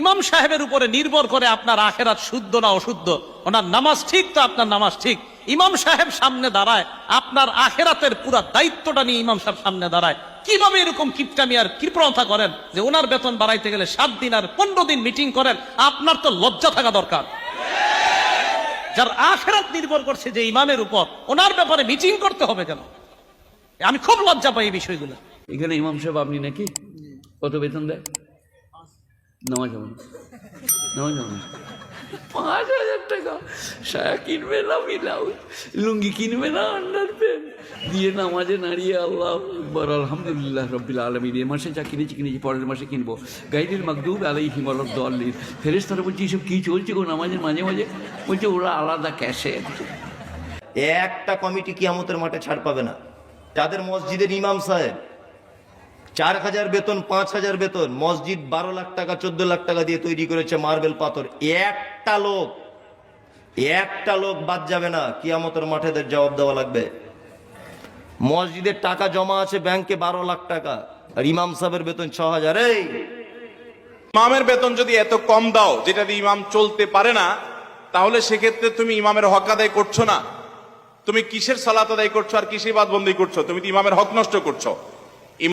ইমাম সাহেবের উপরে নির্ভর করে আপনার আখেরাত শুদ্ধ না অশুদ্ধ। ওনার নামাজ ঠিক তো আপনার নামাজ ঠিক। ইমাম সাহেব সামনে দাঁড়ায়, আপনার আখেরাতের পুরো দায়িত্বটা নিয়ে ইমাম সাহেব সামনে দাঁড়ায়। কিভাবে এরকম কিপটামি আর কৃপণতা করেন যে ওনার বেতন বাড়াইতে গেলে 7 দিন আর 15 দিন মিটিং করেন? আপনার তো লজ্জা থাকা দরকার। যার আখেরাত নির্ভর করছে যে ইমামের উপর, ওনার ব্যাপারে মিটিং করতে হবে কেন? আমি খুব লজ্জা পাই এই বিষয়গুলো। এখানে ইমাম সাহেব আপনি নাকি কত বেতন দেয়? নামাজ হবে না, নামাজ হবে না। 5,000 টাকা সায়া কিনবে না, ব্লাউজ লুঙ্গি কিনবে না, আন্ডার প্যান্ট দিয়ে নামাজে নাড়িয়ে আল্লাহ আকবার আলহামদুলিল্লাহ রব্বিল আলামিন। এই মাসে যা কিনেছি পরের মাসে কিনবো। গাইরিল মাগদুব আলাইহিম ওয়ালাদ-দাল্লিন। ফেরেশতারা বলছে এসব কি চলছে গো নামাজের মাঝে মাঝে? বলছে ওরা আলাদা ক্যাশে। একটা কমিটি কিয়ামতের মাঠে ছাড় পাবে না। যাদের মসজিদের ইমাম সাহেব 4,000 বেতন, 5,000 বেতন, মসজিদ 12 লাখ টাকা 14 লাখ টাকা দিয়ে তৈরি করেছে মার্বেল পাথর, একটা লোক বাদ যাবে না। কিয়ামতের মাঠে এদের জবাব দেওয়া লাগবে। মসজিদের টাকা জমা আছে ব্যাংকে 12 লাখ টাকা, আর ইমাম সাহেবের বেতন 6,000। এই ইমামের বেতন যদি এত কম দাও যেটা দিয়ে ইমাম চলতে পারে না, তাহলে সেক্ষেত্রে তুমি ইমামের হক আদায় করছো না। তুমি কিসের সালাত আদায় করছো আর কিসের বাদবন্দি করছো? তুমি তো ইমামের হক নষ্ট করছো।